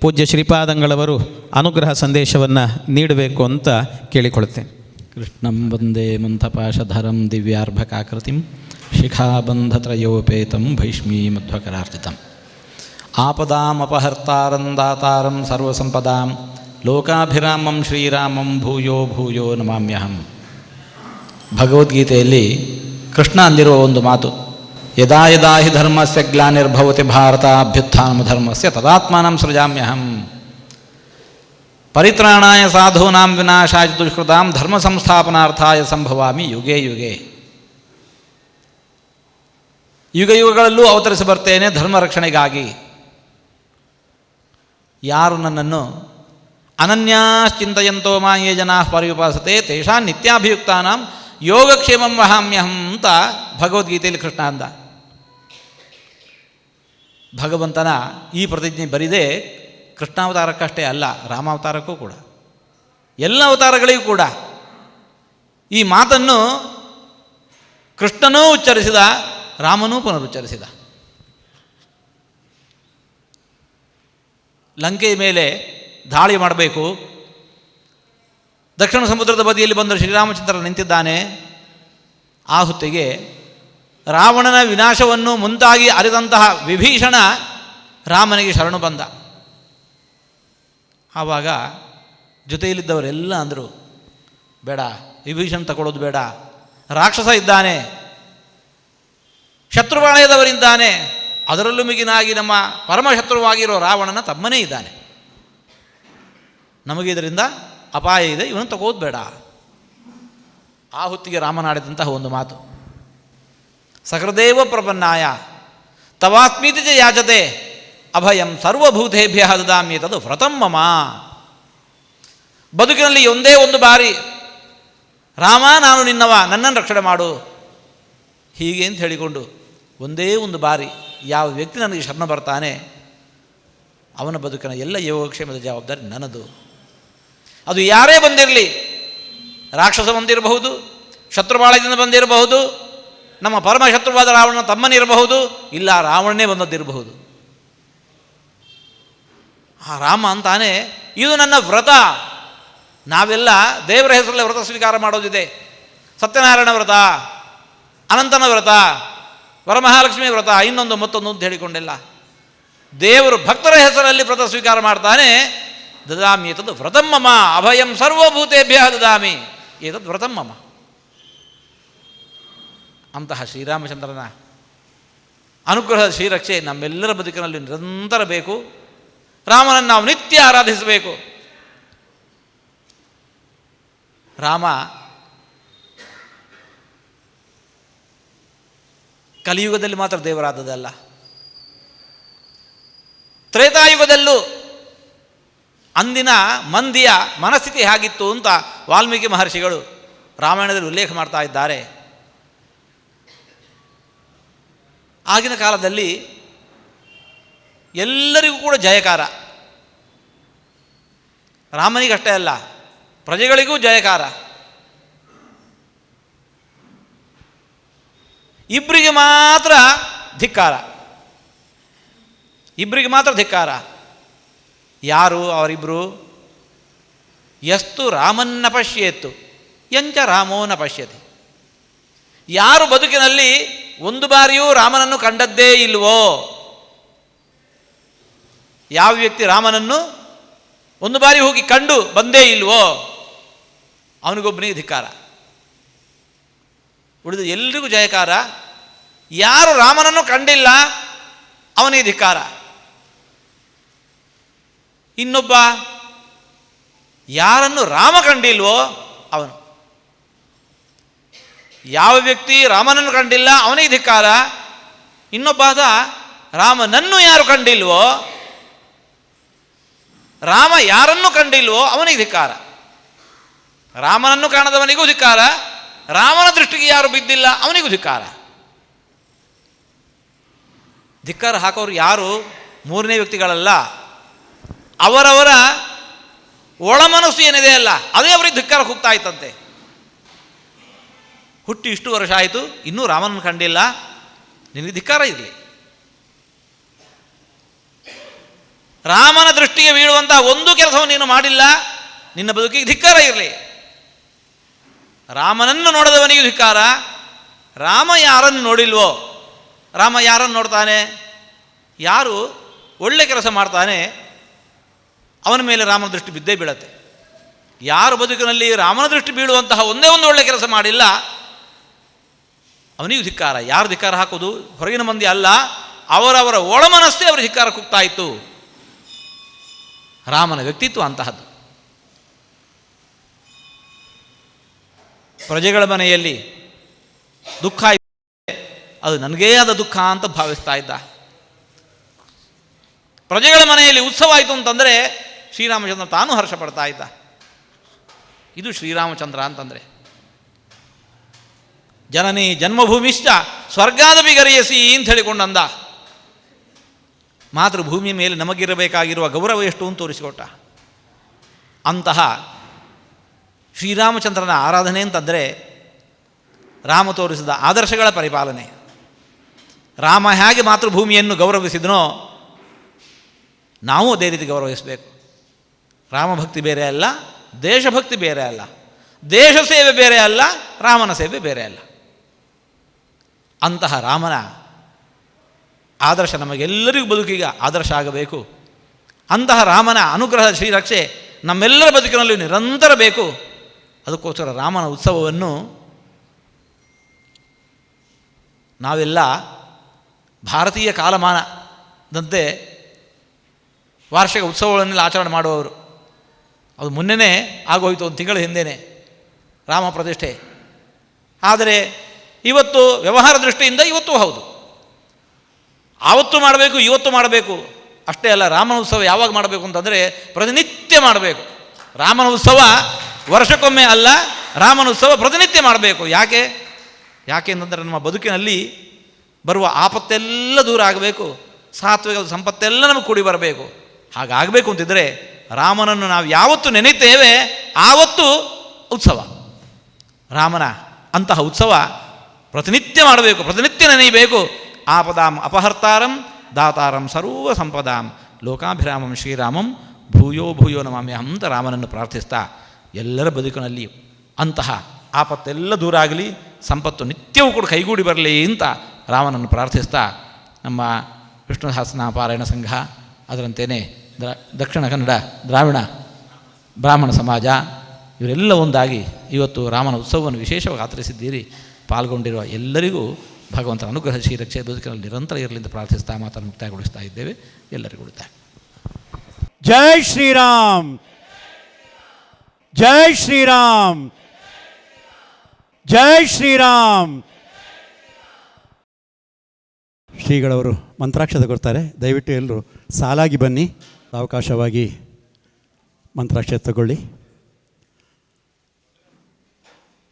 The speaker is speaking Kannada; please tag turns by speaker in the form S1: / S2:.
S1: ಪೂಜ್ಯ ಶ್ರೀಪಾದಂಗಳವರು ಅನುಗ್ರಹ ಸಂದೇಶವನ್ನು ನೀಡಬೇಕು ಅಂತ ಕೇಳಿಕೊಳ್ಳುತ್ತೇನೆ.
S2: ಕೃಷ್ಣಂ ವಂದೇ ಮಂಥಪಾಶಧರಂ ದಿವ್ಯಾರ್ಭಕಾಕೃತಿಂ ಶಿಖಾಬಂಧತ್ರಯೋಪೇತಂ ಭೈಷ್ಮೀಮಧ್ವಕರಾರ್ಚಿತಂ ಆಪದಾಮಪಹರ್ತಾರಂ ದಾತಾರಂ ಸರ್ವಸಂಪದಾಂ ಲೋಕಾಭಿರಾಮಂ ಶ್ರೀರಾಮಂ ಭೂಯೋ ಭೂಯೋ ನಮಾಮ್ಯಹಂ. ಭಗವದ್ಗೀತೆಯಲ್ಲಿ ಕೃಷ್ಣ ಅಂದಿರುವ ಒಂದು ಮಾತು, ಯದಾ ಯದಾ ಹಿ ಧರ್ಮಸ್ಯ ಗ್ಲಾನಿರ್ಭವತಿ ಭಾರತ ಅಭ್ಯುತ್ಥಾನಂ ಧರ್ಮಸ್ಯ ತದಾತ್ಮಾನಂ ಸೃಜಾಮ್ಯಹಂ. ಪರಿತ್ರಾಣಾಯ ಸಾಧೂನಾಂ ವಿನಾಶಾಯ ದುಷ್ಕೃತಾಂ ಧರ್ಮ ಸಂಸ್ಥಾಪನಾರ್ಥಾಯ ಸಂಭವಾಮಿ ಯುಗೇ ಯುಗೇ. ಯುಗ ಯುಗಗಳಲ್ಲೂ ಅವತರಿಸಿ ಬರ್ತೇನೆ ಧರ್ಮ ರಕ್ಷಣೆಗಾಗಿ. ಯಾರು ನನ್ನನ್ನು ಅನನ್ಯಾಶ್ಚಿಂತಯಂತೋ ಮಾಂ ಯೇ ಜನಾಃ ಪರ್ಯುಪಾಸತೆ ತೇಷಾಂ ನಿತ್ಯಾಭಿಯುಕ್ತಾನಾಂ ಯೋಗಕ್ಷೇಮಂ ವಹಾಮ್ಯಹಂ ಅಂತ ಭಗವದ್ಗೀತೆಯಲ್ಲಿ ಕೃಷ್ಣ ಅಂದ. ಭಗವಂತನ ಈ ಪ್ರತಿಜ್ಞೆ ಬರಿದೆ ಕೃಷ್ಣಾವತಾರಕ್ಕಷ್ಟೇ ಅಲ್ಲ, ರಾಮಾವತಾರಕ್ಕೂ ಕೂಡ, ಎಲ್ಲ ಅವತಾರಗಳಿಗೂ ಕೂಡ ಈ ಮಾತನ್ನು ಕೃಷ್ಣನೂ ಉಚ್ಚರಿಸಿದ, ರಾಮನೂ ಪುನರುಚ್ಚರಿಸಿದ. ಲಂಕೆಯ ಮೇಲೆ ದಾಳಿ ಮಾಡಬೇಕು, ದಕ್ಷಿಣ ಸಮುದ್ರದ ಬದಿಯಲ್ಲಿ ಬಂದು ಶ್ರೀರಾಮಚಂದ್ರ ನಿಂತಿದ್ದಾನೆ. ಆ ಹೊತ್ತಿಗೆ ರಾವಣನ ವಿನಾಶವನ್ನು ಮುಂತಾಗಿ ಅರಿದಂತಹ ವಿಭೀಷಣ ರಾಮನಿಗೆ ಶರಣು ಬಂದ. ಆವಾಗ ಜೊತೆಯಲ್ಲಿದ್ದವರೆಲ್ಲ ಅಂದರು, ಬೇಡ, ವಿಭೀಷಣ ತಗೊಳ್ಳೋದು ಬೇಡ, ರಾಕ್ಷಸ ಇದ್ದಾನೆ, ಶತ್ರುಪಾಳಯದವರಿದ್ದಾನೆ, ಅದರಲ್ಲೂ ಮಿಗಿನಾಗಿ ನಮ್ಮ ಪರಮಶತ್ರುವಾಗಿರೋ ರಾವಣನ ತಮ್ಮನೇ ಇದ್ದಾನೆ, ನಮಗೆ ಇದರಿಂದ ಅಪಾಯ ಇದೆ, ಇವನು ತಗೋದು ಬೇಡ. ಆ ಹೊತ್ತಿಗೆ ರಾಮನಾಡಿದಂತಹ ಒಂದು ಮಾತು, ಸಹೃದೇವ ಪ್ರಪನ್ನಾಯ ತವಾಸ್ಮೀತಿ ಚ ಯಾಚತೆ ಅಭಯಂ ಸರ್ವಭೂತೇಭ್ಯ ದದಾಮಿ ತದು ವ್ರತಂ ಮಮ. ಬದುಕಿನಲ್ಲಿ ಒಂದೇ ಒಂದು ಬಾರಿ ರಾಮ ನಾನು ನಿನ್ನವ, ನನ್ನನ್ನು ರಕ್ಷಣೆ ಮಾಡು ಹೀಗೆ ಅಂತ ಹೇಳಿಕೊಂಡು ಒಂದೇ ಒಂದು ಬಾರಿ ಯಾವ ವ್ಯಕ್ತಿ ನನಗೆ ಶರಣ ಬರ್ತಾನೆ ಅವನ ಬದುಕಿನ ಎಲ್ಲ ಯೋಗಕ್ಷೇಮದ ಜವಾಬ್ದಾರಿ ನನ್ನದು. ಅದು ಯಾರೇ ಬಂದಿರಲಿ, ರಾಕ್ಷಸ ಬಂದಿರಬಹುದು, ಶತ್ರುಪಾಳಯದಿಂದ ಬಂದಿರಬಹುದು, ನಮ್ಮ ಪರಮಶತ್ರುವಾದ ರಾವಣನ ತಮ್ಮನಿರಬಹುದು, ಇಲ್ಲ ರಾವಣನೇ ಬಂದದ್ದಿರಬಹುದು. ಆ ರಾಮ ಅಂತಾನೆ ಇದು ನನ್ನ ವ್ರತ. ನಾವೆಲ್ಲ ದೇವರ ಹೆಸರಲ್ಲಿ ವ್ರತ ಸ್ವೀಕಾರ ಮಾಡೋದಿದೆ. ಸತ್ಯನಾರಾಯಣ ವ್ರತ, ಅನಂತನ ವ್ರತ, ವರಮಹಾಲಕ್ಷ್ಮಿ ವ್ರತ, ಇನ್ನೊಂದು ಮತ್ತೊಂದು ಅಂತ ಹೇಳಿಕೊಂಡಿಲ್ಲ. ದೇವರು ಭಕ್ತರ ಹೆಸರಲ್ಲಿ ವ್ರತ ಸ್ವೀಕಾರ ಮಾಡ್ತಾನೆ. ದದಾಮಿ ಏತದ್ ವ್ರತಂ ಮಮ ಅಭಯಂ ಸರ್ವಭೂತೇಭ್ಯ ದದಾಮಿ ಏತದ್ ವ್ರತಂ ಮಮ. ಅಂತಹ ಶ್ರೀರಾಮಚಂದ್ರನ ಅನುಗ್ರಹದ ಶ್ರೀರಕ್ಷೆ ನಮ್ಮೆಲ್ಲರ ಬದುಕಿನಲ್ಲಿ ನಿರಂತರ ಬೇಕು. ರಾಮನನ್ನು ನಾವು ನಿತ್ಯ ಆರಾಧಿಸಬೇಕು. ರಾಮ ಕಲಿಯುಗದಲ್ಲಿ ಮಾತ್ರ ದೇವರಾದದಲ್ಲ, ತ್ರೇತಾಯುಗದಲ್ಲೂ ಅಂದಿನ ಮಂದಿಯ ಮನಸ್ಥಿತಿ ಹೇಗಿತ್ತು ಅಂತ ವಾಲ್ಮೀಕಿ ಮಹರ್ಷಿಗಳು ರಾಮಾಯಣದಲ್ಲಿ ಉಲ್ಲೇಖ ಮಾಡ್ತಾ ಇದ್ದಾರೆ. ಆಗಿನ ಕಾಲದಲ್ಲಿ ಎಲ್ಲರಿಗೂ ಕೂಡ ಜಯಕಾರ, ರಾಮನಿಗಷ್ಟೇ ಅಲ್ಲ ಪ್ರಜೆಗಳಿಗೂ ಜಯಕಾರ. ಇಬ್ಬರಿಗೆ ಮಾತ್ರ ಧಿಕ್ಕಾರ, ಇಬ್ಬರಿಗೆ ಮಾತ್ರ ಧಿಕ್ಕಾರ. ಯಾರು ಅವರಿಬ್ಬರು? ಯಸ್ತು ರಾಮನ್ನ ಪಶ್ಯೇತ್ತು ಎಂಚ ರಾಮೋ ನ ಪಶ್ಯತಿ. ಯಾರು ಬದುಕಿನಲ್ಲಿ ಒಂದು ಬಾರಿಯೂ ರಾಮನನ್ನು ಕಂಡದ್ದೇ ಇಲ್ವೋ, ಯಾವ ವ್ಯಕ್ತಿ ರಾಮನನ್ನು ಒಂದು ಬಾರಿ ಹೋಗಿ ಕಂಡು ಬಂದೇ ಇಲ್ವೋ ಅವನಿಗೊಬ್ಬನಿಗೆ ಧಿಕ್ಕಾರ. ಉಳಿದು ಎಲ್ರಿಗೂ ಜಯಕಾರ. ಯಾರು ರಾಮನನ್ನು ಕಂಡಿಲ್ಲ ಅವನಿಗೆ ಧಿಕ್ಕಾರ. ಇನ್ನೊಬ್ಬ ಯಾರನ್ನು ರಾಮ ಕಂಡಿಲ್ವೋ ಅವನು. ಯಾವ ವ್ಯಕ್ತಿ ರಾಮನನ್ನು ಕಂಡಿಲ್ಲ ಅವನಿಗೆ ಧಿಕ್ಕಾರ. ಇನ್ನೊಬ್ಬ ರಾಮನನ್ನು ಯಾರು ಕಂಡಿಲ್ವೋ, ರಾಮ ಯಾರನ್ನು ಕಂಡಿಲ್ವೋ ಅವನಿಗೆ ಧಿಕ್ಕಾರ. ರಾಮನನ್ನು ಕಾಣದವನಿಗೂ ಧಿಕ್ಕಾರ, ರಾಮನ ದೃಷ್ಟಿಗೆ ಯಾರು ಬಿದ್ದಿಲ್ಲ ಅವನಿಗೂ ಧಿಕ್ಕಾರ. ಧಿಕ್ಕಾರ ಹಾಕೋರು ಯಾರು? ಮೂರನೇ ವ್ಯಕ್ತಿಗಳಲ್ಲ, ಅವರವರ ಒಳಮನಸ್ಸು ಏನಿದೆ ಅಲ್ಲ ಅದೇ ಅವರಿಗೆ ಧಿಕ್ಕಾರ ಹೋಗ್ತಾ ಇತ್ತಂತೆ. ಹುಟ್ಟಿ ಇಷ್ಟು ವರ್ಷ ಆಯಿತು, ಇನ್ನೂ ರಾಮನನ್ನು ಕಂಡಿಲ್ಲ, ನಿನಗೆ ಧಿಕ್ಕಾರ ಇರಲಿ. ರಾಮನ ದೃಷ್ಟಿಗೆ ಬೀಳುವಂತಹ ಒಂದು ಕೆಲಸವನ್ನು ನೀನು ಮಾಡಿಲ್ಲ, ನಿನ್ನ ಬದುಕಿಗೆ ಧಿಕ್ಕಾರ ಇರಲಿ. ರಾಮನನ್ನು ನೋಡದವನಿಗೆ ಧಿಕ್ಕಾರ. ರಾಮ ಯಾರನ್ನು ನೋಡಿಲ್ವೋ, ರಾಮ ಯಾರನ್ನು ನೋಡ್ತಾನೆ? ಯಾರು ಒಳ್ಳೆ ಕೆಲಸ ಮಾಡ್ತಾನೆ ಅವನ ಮೇಲೆ ರಾಮನ ದೃಷ್ಟಿ ಬಿದ್ದೇ ಬೀಳತ್ತೆ. ಯಾರ ಬದುಕಿನಲ್ಲಿ ರಾಮನ ದೃಷ್ಟಿ ಬೀಳುವಂತಹ ಒಂದೇ ಒಂದು ಒಳ್ಳೆ ಕೆಲಸ ಮಾಡಿಲ್ಲ ಅವನಿಗೂ ಧಿಕ್ಕಾರ. ಯಾರು ಧಿಕ್ಕಾರ ಹಾಕೋದು? ಹೊರಗಿನ ಮಂದಿ ಅಲ್ಲ, ಅವರವರ ಒಳಮನಸ್ಸೇ ಅವರು ಧಿಕ್ಕಾರ ಕೂಗ್ತಾ ಇತ್ತು. ರಾಮನ ವ್ಯಕ್ತಿತ್ವ ಅಂತಹದ್ದು. ಪ್ರಜೆಗಳ ಮನೆಯಲ್ಲಿ ದುಃಖ ಅದು ನನಗೇ ಆದ ದುಃಖ ಅಂತ ಭಾವಿಸ್ತಾ ಇದ್ದ. ಪ್ರಜೆಗಳ ಮನೆಯಲ್ಲಿ ಉತ್ಸವ ಆಯಿತು ಅಂತಂದರೆ ಶ್ರೀರಾಮಚಂದ್ರ ತಾನು ಹರ್ಷ ಪಡ್ತಾ ಇದ್ದ. ಇದು ಶ್ರೀರಾಮಚಂದ್ರ ಅಂತಂದರೆ. ಜನನಿ ಜನ್ಮಭೂಮಿಶ್ಚ ಸ್ವರ್ಗಾದಪಿ ಗರಿಯಸಿ ಅಂತ ಹೇಳಿಕೊಂಡು ಅಂದ. ಮಾತೃಭೂಮಿಯ ಮೇಲೆ ನಮಗಿರಬೇಕಾಗಿರುವ ಗೌರವ ಎಷ್ಟು ಅಂತ ತೋರಿಸಿಕೊಟ್ಟ. ಅಂತಹ ಶ್ರೀರಾಮಚಂದ್ರನ ಆರಾಧನೆ ಅಂತಂದರೆ ರಾಮ ತೋರಿಸಿದ ಆದರ್ಶಗಳ ಪರಿಪಾಲನೆ. ರಾಮ ಹೇಗೆ ಮಾತೃಭೂಮಿಯನ್ನು ಗೌರವಿಸಿದನೋ ನಾವು ಅದೇ ರೀತಿ ಗೌರವಿಸಬೇಕು. ರಾಮಭಕ್ತಿ ಬೇರೆ ಅಲ್ಲ, ದೇಶಭಕ್ತಿ ಬೇರೆ ಅಲ್ಲ, ದೇಶ ಸೇವೆ ಬೇರೆ ಅಲ್ಲ, ರಾಮನ ಸೇವೆ ಬೇರೆ ಅಲ್ಲ. ಅಂತಹ ರಾಮನ ಆದರ್ಶ ನಮಗೆಲ್ಲರಿಗೂ ಬದುಕಿಗೆ ಆದರ್ಶ ಆಗಬೇಕು. ಅಂತಹ ರಾಮನ ಅನುಗ್ರಹದ ಶ್ರೀರಕ್ಷೆ ನಮ್ಮೆಲ್ಲರ ಬದುಕಿನಲ್ಲಿ ನಿರಂತರ ಬೇಕು. ಅದಕ್ಕೋಸ್ಕರ ರಾಮನ ಉತ್ಸವವನ್ನು ನಾವೆಲ್ಲ ಭಾರತೀಯ ಕಾಲಮಾನದಂತೆ ವಾರ್ಷಿಕ ಉತ್ಸವಗಳನ್ನೆಲ್ಲ ಆಚರಣೆ ಮಾಡುವವರು. ಅದು ಮೊನ್ನೆನೇ ಆಗೋಯಿತು, ಒಂದು ತಿಂಗಳ ಹಿಂದೆಯೇ ರಾಮ ಪ್ರತಿಷ್ಠೆ. ಆದರೆ ಇವತ್ತು ವ್ಯವಹಾರ ದೃಷ್ಟಿಯಿಂದ ಇವತ್ತು ಹೌದು, ಆವತ್ತು ಮಾಡಬೇಕು, ಇವತ್ತು ಮಾಡಬೇಕು ಅಷ್ಟೇ ಅಲ್ಲ. ರಾಮನ ಉತ್ಸವ ಯಾವಾಗ ಮಾಡಬೇಕು ಅಂತಂದರೆ ಪ್ರತಿನಿತ್ಯ ಮಾಡಬೇಕು. ರಾಮನ ಉತ್ಸವ ವರ್ಷಕ್ಕೊಮ್ಮೆ ಅಲ್ಲ, ರಾಮನ ಉತ್ಸವ ಪ್ರತಿನಿತ್ಯ ಮಾಡಬೇಕು. ಯಾಕೆ ಅಂತಂದರೆ ನಮ್ಮ ಬದುಕಿನಲ್ಲಿ ಬರುವ ಆಪತ್ತೆಲ್ಲ ದೂರ ಆಗಬೇಕು, ಸಾತ್ವಿಕ ಸಂಪತ್ತೆಲ್ಲ ನಮಗೆ ಕೂಡಿ ಬರಬೇಕು. ಹಾಗಾಗಬೇಕು ಅಂತಿದ್ದರೆ ರಾಮನನ್ನು ನಾವು ಯಾವತ್ತು ನೆನೆಯುತ್ತೇವೆ ಆವತ್ತು ಉತ್ಸವ. ರಾಮನ ಅಂತಹ ಉತ್ಸವ ಪ್ರತಿನಿತ್ಯ ಮಾಡಬೇಕು, ಪ್ರತಿನಿತ್ಯ ನೆನೆಯಬೇಕು. ಆಪದಾಂ ಅಪಹರ್ತಾರಂ ದಾತಾರಂ ಸರ್ವ ಸಂಪದಾಂ ಲೋಕಾಭಿರಾಮಂ ಶ್ರೀರಾಮಂ ಭೂಯೋ ಭೂಯೋ ನಮಾಮ್ಯಹಂ ಅಂತ ರಾಮನನ್ನು ಪ್ರಾರ್ಥಿಸ್ತಾ ಎಲ್ಲರ ಬದುಕಿನಲ್ಲಿ ಅಂತಹ ಆಪತ್ತೆಲ್ಲ ದೂರ ಆಗಲಿ, ಸಂಪತ್ತು ನಿತ್ಯವೂ ಕೂಡ ಕೈಗೂಡಿ ಬರಲಿ ಅಂತ ರಾಮನನ್ನು ಪ್ರಾರ್ಥಿಸ್ತಾ ನಮ್ಮ ವಿಷ್ಣು ಸಹಸ್ರನಾಮ ಪಾರಾಯಣ ಸಂಘ, ಅದರಂತೆಯೇ ದಕ್ಷಿಣ ಕನ್ನಡ ದ್ರಾವಿಡ ಬ್ರಾಹ್ಮಣ ಸಮಾಜ ಇವರೆಲ್ಲ ಒಂದಾಗಿ ಇವತ್ತು ರಾಮನ ಉತ್ಸವವನ್ನು ವಿಶೇಷವಾಗಿ ಆಚರಿಸಿದ್ದೀರಿ. ಪಾಲ್ಗೊಂಡಿರುವ ಎಲ್ಲರಿಗೂ ಭಗವಂತನ ಅನುಗ್ರಹ ಶ್ರೀರಕ್ಷೆ ಬದುಕಿನಲ್ಲಿ ನಿರಂತರ ಇರಲಿ ಅಂತ ಪ್ರಾರ್ಥಿಸ್ತಾ ಮಾತನ್ನು ಮುಕ್ತಾಯಗೊಳಿಸ್ತಾ ಇದ್ದೇವೆ. ಎಲ್ಲರಿಗೂ ಉಳಿತಾಯ.
S3: ಜೈ ಶ್ರೀರಾಮ್, ಜೈ ಶ್ರೀರಾಮ್, ಜೈ ಶ್ರೀರಾಮ್. ಶ್ರೀಗಳವರು ಮಂತ್ರಾಕ್ಷತೆ ಕೊಡ್ತಾರೆ. ದಯವಿಟ್ಟು ಎಲ್ಲರೂ ಸಾಲಾಗಿ ಬನ್ನಿ, ಅವಕಾಶವಾಗಿ ಮಂತ್ರಾಕ್ಷತೆ ತಗೊಳ್ಳಿ.